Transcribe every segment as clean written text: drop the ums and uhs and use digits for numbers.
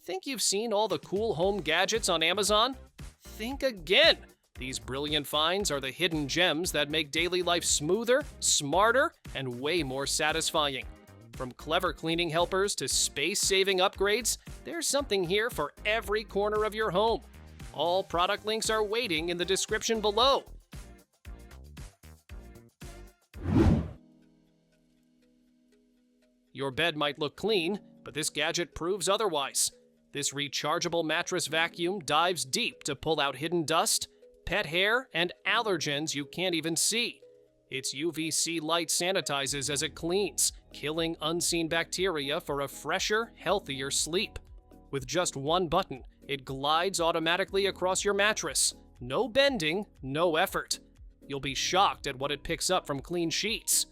Think you've seen all the cool home gadgets on Amazon? Think again! These brilliant finds are the hidden gems that make daily life smoother, smarter, and way more satisfying. From clever cleaning helpers to space-saving upgrades, there's something here for every corner of your home. All product links are waiting in the description below. Your bed might look clean, but this gadget proves otherwise. This rechargeable mattress vacuum dives deep to pull out hidden dust, pet hair, and allergens you can't even see. Its UVC light sanitizes as it cleans, killing unseen bacteria for a fresher, healthier sleep. With just one button, it glides automatically across your mattress. No bending, no effort. You'll be shocked at what it picks up from clean sheets.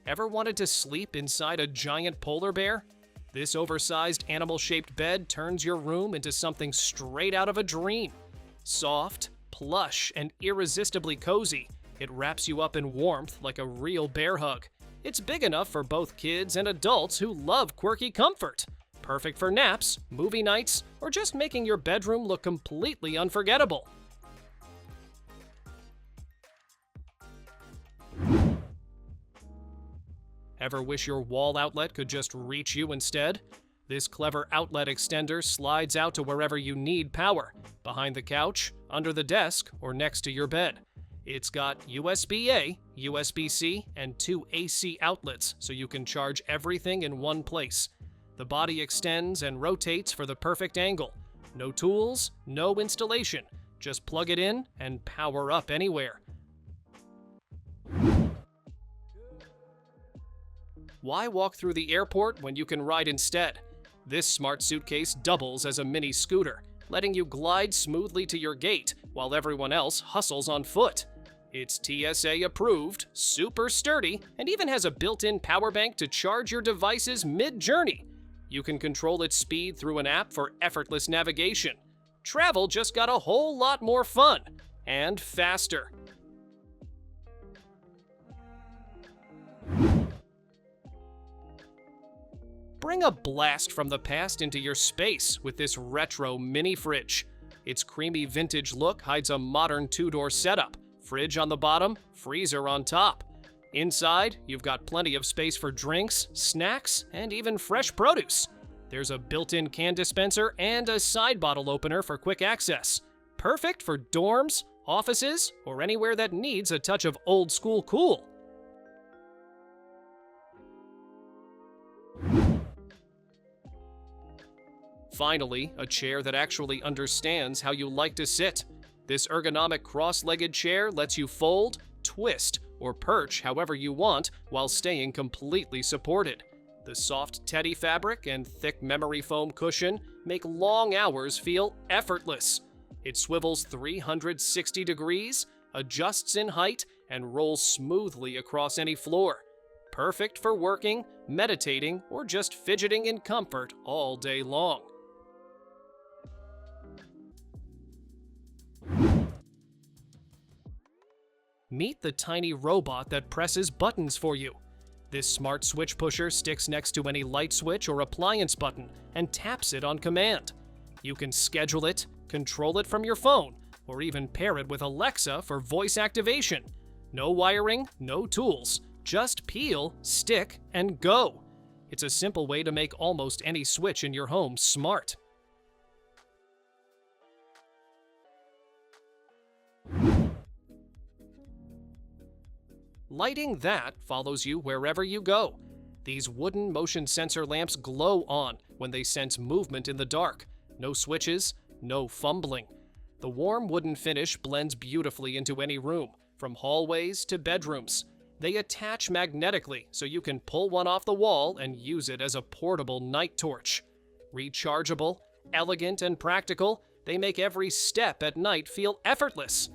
Ever wanted to sleep inside a giant polar bear? This oversized animal-shaped bed turns your room into something straight out of a dream. Soft, plush, and irresistibly cozy, it wraps you up in warmth like a real bear hug. It's big enough for both kids and adults who love quirky comfort. Perfect for naps, movie nights, or just making your bedroom look completely unforgettable. Ever wish your wall outlet could just reach you instead? This clever outlet extender slides out to wherever you need power, behind the couch, under the desk, or next to your bed. It's got USB-A, USB-C, and 2 AC outlets, so you can charge everything in one place. The body extends and rotates for the perfect angle. No tools, no installation. Just plug it in and power up anywhere. Why walk through the airport when you can ride instead? This smart suitcase doubles as a mini scooter, letting you glide smoothly to your gate while everyone else hustles on foot. It's TSA approved, super sturdy, and even has a built-in power bank to charge your devices mid-journey. You can control its speed through an app for effortless navigation. Travel just got a whole lot more fun and faster. Bring a blast from the past into your space with this retro mini fridge. Its creamy vintage look hides a modern two-door setup, fridge on the bottom, freezer on top. Inside, you've got plenty of space for drinks, snacks, and even fresh produce. There's a built-in can dispenser and a side bottle opener for quick access. Perfect for dorms, offices, or anywhere that needs a touch of old-school cool. Finally, a chair that actually understands how you like to sit. This ergonomic cross-legged chair lets you fold, twist, or perch however you want while staying completely supported. The soft teddy fabric and thick memory foam cushion make long hours feel effortless. It swivels 360 degrees, adjusts in height, and rolls smoothly across any floor. Perfect for working, meditating, or just fidgeting in comfort all day long. Meet the tiny robot that presses buttons for you. This smart switch pusher sticks next to any light switch or appliance button and taps it on command. You can schedule it, control it from your phone, or even pair it with Alexa for voice activation. No wiring, no tools, just peel, stick, and go. It's a simple way to make almost any switch in your home smart. Lighting that follows you wherever you go. These wooden motion sensor lamps glow on when they sense movement in the dark. No switches, no fumbling. The warm wooden finish blends beautifully into any room, from hallways to bedrooms. They attach magnetically so you can pull one off the wall and use it as a portable night torch. Rechargeable, elegant, and practical, they make every step at night feel effortless.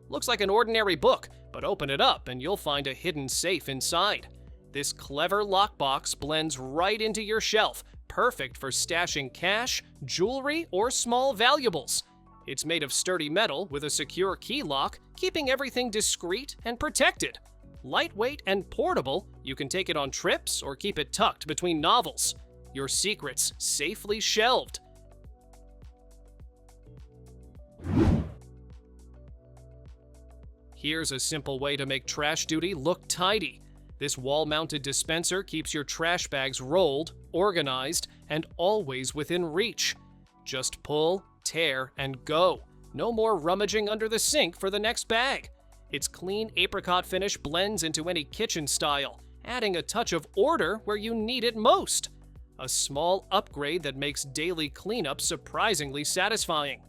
Looks like an ordinary book, but open it up and you'll find a hidden safe inside. This clever lockbox blends right into your shelf, perfect for stashing cash, jewelry, or small valuables. It's made of sturdy metal with a secure key lock, keeping everything discreet and protected. Lightweight and portable, you can take it on trips or keep it tucked between novels. Your secrets safely shelved. Here's a simple way to make trash duty look tidy. This wall-mounted dispenser keeps your trash bags rolled, organized, and always within reach. Just pull, tear, and go. No more rummaging under the sink for the next bag. Its clean apricot finish blends into any kitchen style, adding a touch of order where you need it most. A small upgrade that makes daily cleanup surprisingly satisfying.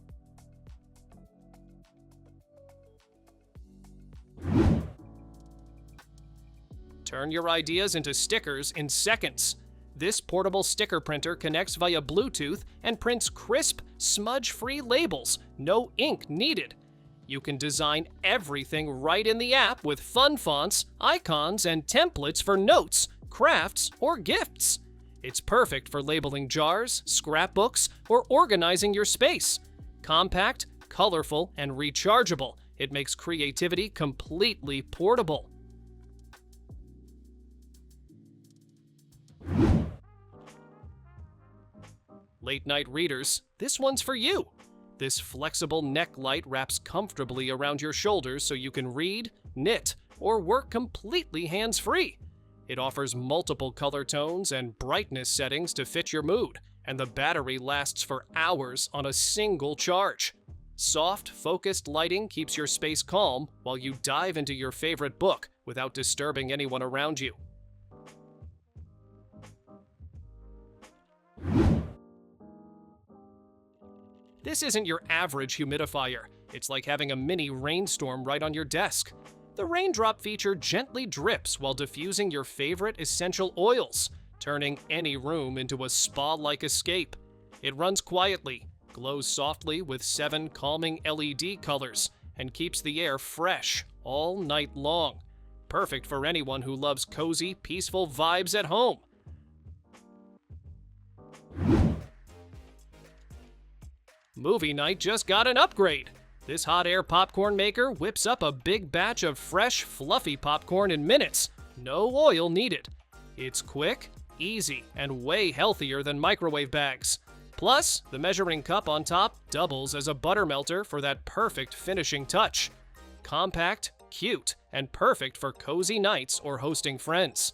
Turn your ideas into stickers in seconds. This portable sticker printer connects via Bluetooth and prints crisp, smudge-free labels, no ink needed. You can design everything right in the app with fun fonts, icons, and templates for notes, crafts, or gifts. It's perfect for labeling jars, scrapbooks, or organizing your space. Compact, colorful, and rechargeable, it makes creativity completely portable. Late-night readers, this one's for you. This flexible neck light wraps comfortably around your shoulders so you can read, knit, or work completely hands-free. It offers multiple color tones and brightness settings to fit your mood, and the battery lasts for hours on a single charge. Soft, focused lighting keeps your space calm while you dive into your favorite book without disturbing anyone around you. This isn't your average humidifier. It's like having a mini rainstorm right on your desk. The raindrop feature gently drips while diffusing your favorite essential oils, turning any room into a spa-like escape. It runs quietly, glows softly with 7 calming LED colors, and keeps the air fresh all night long. Perfect for anyone who loves cozy, peaceful vibes at home. Movie night just got an upgrade. This hot air popcorn maker whips up a big batch of fresh, fluffy popcorn in minutes. No oil needed. It's quick, easy, and way healthier than microwave bags. Plus, the measuring cup on top doubles as a butter melter for that perfect finishing touch. Compact, cute, and perfect for cozy nights or hosting friends.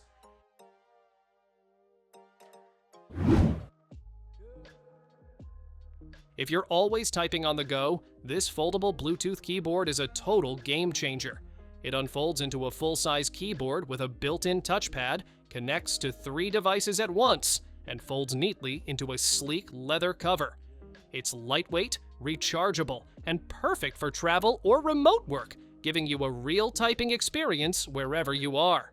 If you're always typing on the go, this foldable Bluetooth keyboard is a total game changer. It unfolds into a full-size keyboard with a built-in touchpad, connects to 3 devices at once, and folds neatly into a sleek leather cover. It's lightweight, rechargeable, and perfect for travel or remote work, giving you a real typing experience wherever you are.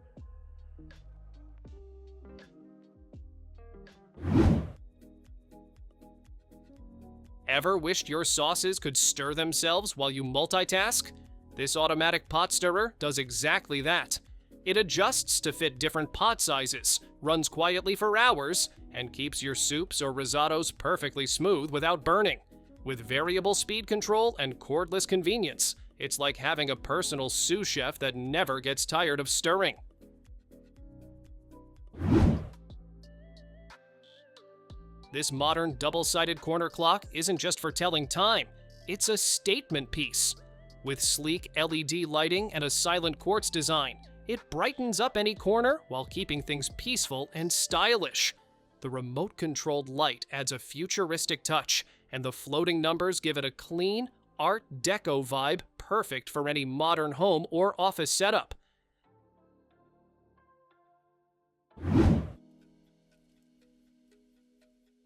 Ever wished your sauces could stir themselves while you multitask? This automatic pot stirrer does exactly that. It adjusts to fit different pot sizes, runs quietly for hours, and keeps your soups or risottos perfectly smooth without burning. With variable speed control and cordless convenience, it's like having a personal sous chef that never gets tired of stirring. This modern double-sided corner clock isn't just for telling time, it's a statement piece. With sleek LED lighting and a silent quartz design, it brightens up any corner while keeping things peaceful and stylish. The remote-controlled light adds a futuristic touch, and the floating numbers give it a clean, Art Deco vibe perfect for any modern home or office setup.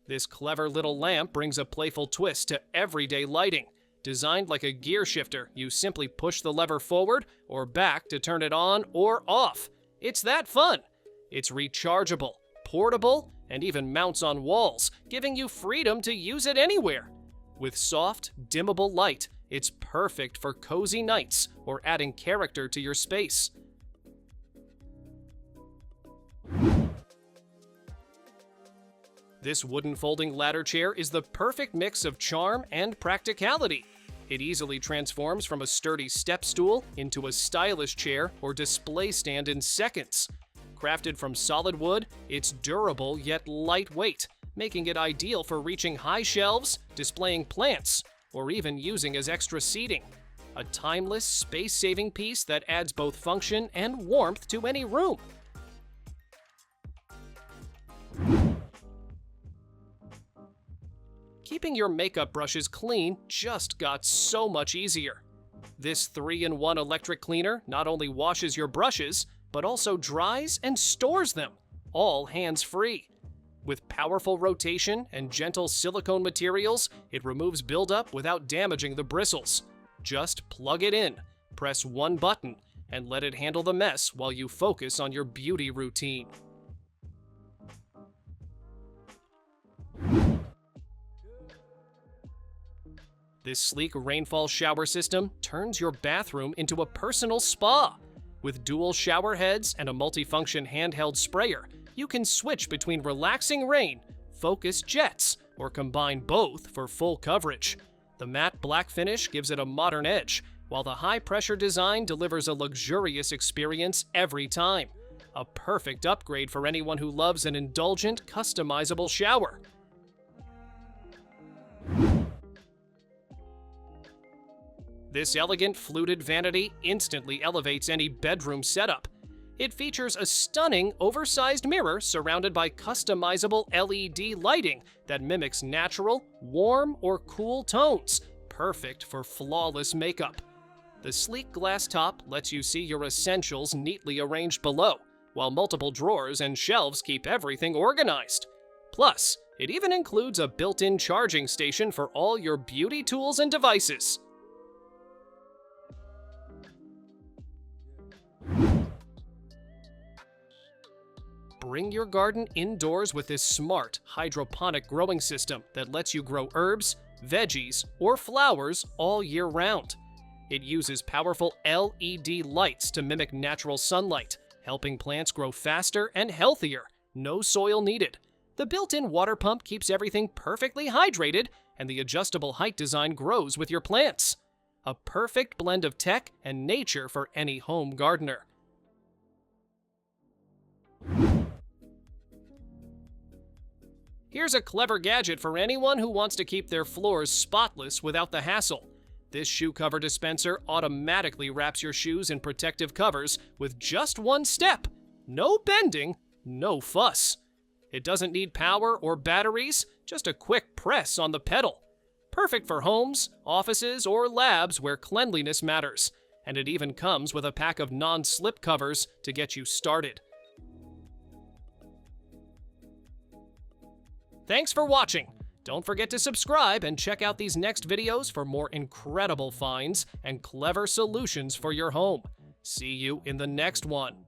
This clever little lamp brings a playful twist to everyday lighting. Designed like a gear shifter, you simply push the lever forward or back to turn it on or off. It's that fun. It's rechargeable, portable, and even mounts on walls, giving you freedom to use it anywhere. With soft, dimmable light, it's perfect for cozy nights or adding character to your space. This wooden folding ladder chair is the perfect mix of charm and practicality. It easily transforms from a sturdy step stool into a stylish chair or display stand in seconds. Crafted from solid wood, it's durable yet lightweight, making it ideal for reaching high shelves, displaying plants, or even using as extra seating. A timeless, space-saving piece that adds both function and warmth to any room. Keeping your makeup brushes clean just got so much easier. This 3-in-1 electric cleaner not only washes your brushes, but also dries and stores them, all hands-free. With powerful rotation and gentle silicone materials, it removes buildup without damaging the bristles. Just plug it in, press one button, and let it handle the mess while you focus on your beauty routine. This sleek rainfall shower system turns your bathroom into a personal spa. With dual shower heads and a multifunction handheld sprayer, you can switch between relaxing rain, focused jets, or combine both for full coverage. The matte black finish gives it a modern edge, while the high-pressure design delivers a luxurious experience every time. A perfect upgrade for anyone who loves an indulgent, customizable shower. This elegant fluted vanity instantly elevates any bedroom setup. It features a stunning, oversized mirror surrounded by customizable LED lighting that mimics natural, warm, or cool tones, perfect for flawless makeup. The sleek glass top lets you see your essentials neatly arranged below, while multiple drawers and shelves keep everything organized. Plus, it even includes a built-in charging station for all your beauty tools and devices. Bring your garden indoors with this smart hydroponic growing system that lets you grow herbs, veggies, or flowers all year round. It uses powerful LED lights to mimic natural sunlight, helping plants grow faster and healthier. No soil needed. The built-in water pump keeps everything perfectly hydrated, and the adjustable height design grows with your plants. A perfect blend of tech and nature for any home gardener. Here's a clever gadget for anyone who wants to keep their floors spotless without the hassle. This shoe cover dispenser automatically wraps your shoes in protective covers with just one step. No bending, no fuss. It doesn't need power or batteries, just a quick press on the pedal. Perfect for homes, offices, or labs where cleanliness matters. And it even comes with a pack of non-slip covers to get you started. Thanks for watching. Don't forget to subscribe and check out these next videos for more incredible finds and clever solutions for your home. See you in the next one.